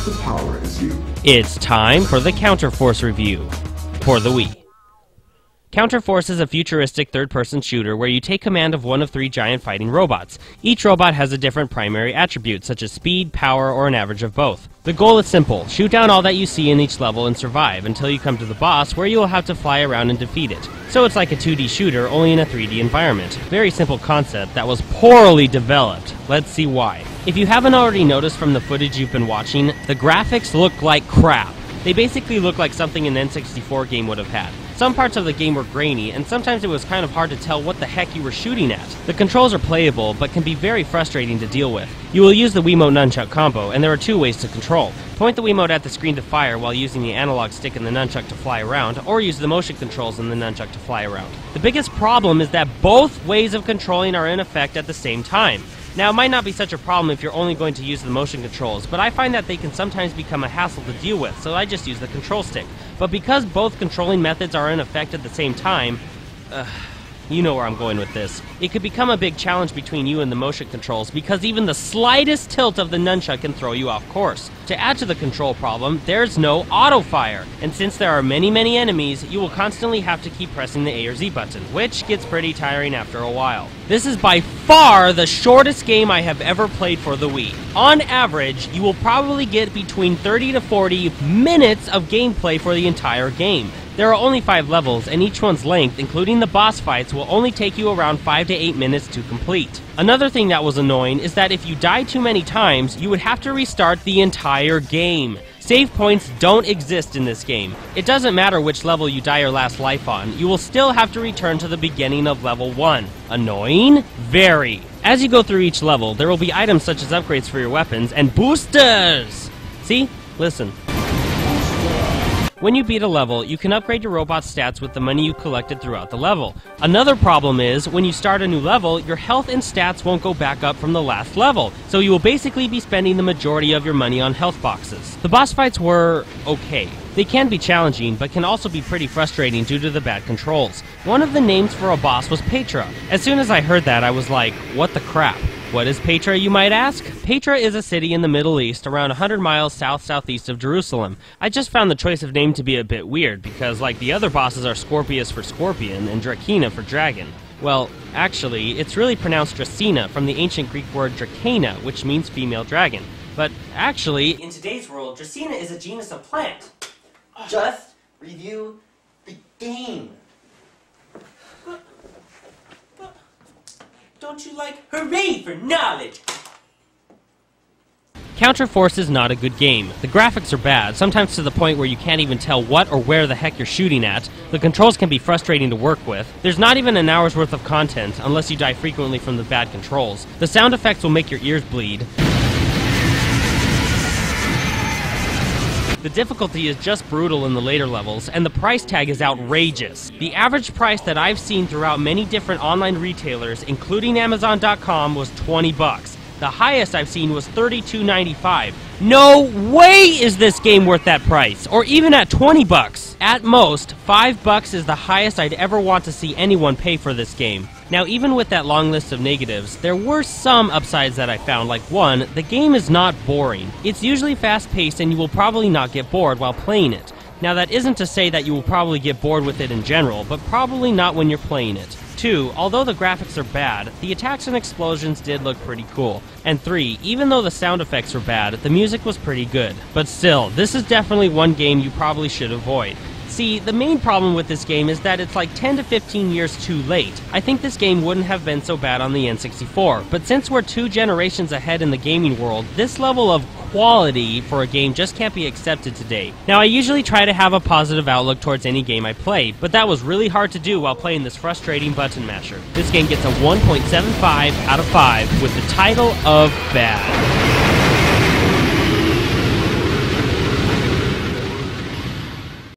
the power is you. It's time for the Counterforce review for the Wii. Counterforce is a futuristic third-person shooter where you take command of one of 3 giant fighting robots. Each robot has a different primary attribute, such as speed, power, or an average of both. The goal is simple: shoot down all that you see in each level and survive until you come to the boss, where you will have to fly around and defeat it. So it's like a 2D shooter, only in a 3D environment. Very simple concept that was poorly developed. Let's see why. If you haven't already noticed from the footage you've been watching, the graphics look like crap. They basically look like something an N64 game would have had. Some parts of the game were grainy, and sometimes it was kind of hard to tell what the heck you were shooting at. The controls are playable, but can be very frustrating to deal with. You will use the Wiimote Nunchuck combo, and there are 2 ways to control. Point the Wiimote at the screen to fire while using the analog stick and the nunchuck to fly around, or use the motion controls and the nunchuck to fly around. The biggest problem is that both ways of controlling are in effect at the same time. Now, it might not be such a problem if you're only going to use the motion controls, but I find that they can sometimes become a hassle to deal with, so I just use the control stick. But because both controlling methods are in effect at the same time, you know where I'm going with this. It could become a big challenge between you and the motion controls, because even the slightest tilt of the nunchuck can throw you off course. To add to the control problem, there's no auto-fire, and since there are many enemies, you will constantly have to keep pressing the A or Z button, which gets pretty tiring after a while. This is by far the shortest game I have ever played for the Wii. On average, you will probably get between 30 to 40 minutes of gameplay for the entire game. There are only 5 levels, and each one's length, including the boss fights, will only take you around 5 to 8 minutes to complete. Another thing that was annoying is that if you die too many times, you would have to restart the entire game. Save points don't exist in this game. It doesn't matter which level you die your last life on, you will still have to return to the beginning of level 1. Annoying? Very. As you go through each level, there will be items such as upgrades for your weapons and boosters! See? Listen. When you beat a level, you can upgrade your robot's stats with the money you collected throughout the level. Another problem is, when you start a new level, your health and stats won't go back up from the last level, so you will basically be spending the majority of your money on health boxes. The boss fights were okay. They can be challenging, but can also be pretty frustrating due to the bad controls. One of the names for a boss was Petra. As soon as I heard that, I was like, what the crap? What is Petra, you might ask? Petra is a city in the Middle East, around 100 miles south-southeast of Jerusalem. I just found the choice of name to be a bit weird, because like the other bosses are Scorpius for scorpion and Drakena for dragon. Well, actually, it's really pronounced Dracena from the ancient Greek word Drakena, which means female dragon. But actually, in today's world, Dracena is a genus of plant. Just review the game. Don't you like hooray for knowledge? Counterforce is not a good game. The graphics are bad, sometimes to the point where you can't even tell what or where the heck you're shooting at. The controls can be frustrating to work with. There's not even an hour's worth of content, unless you die frequently from the bad controls. The sound effects will make your ears bleed. The difficulty is just brutal in the later levels, and the price tag is outrageous. The average price that I've seen throughout many different online retailers, including Amazon.com, was $20. The highest I've seen was $32.95. No way is this game worth that price, or even at $20. At most, $5 is the highest I'd ever want to see anyone pay for this game. Now, even with that long list of negatives, there were some upsides that I found, like one, the game is not boring. It's usually fast-paced and you will probably not get bored while playing it. Now, that isn't to say that you will probably get bored with it in general, but probably not when you're playing it. 2, although the graphics are bad, the attacks and explosions did look pretty cool. And 3, even though the sound effects were bad, the music was pretty good. But still, this is definitely one game you probably should avoid. See, the main problem with this game is that it's like 10 to 15 years too late. I think this game wouldn't have been so bad on the N64, but since we're 2 generations ahead in the gaming world, this level of quality for a game just can't be accepted today. Now, I usually try to have a positive outlook towards any game I play, but that was really hard to do while playing this frustrating button masher. This game gets a 1.75 out of 5 with the title of bad.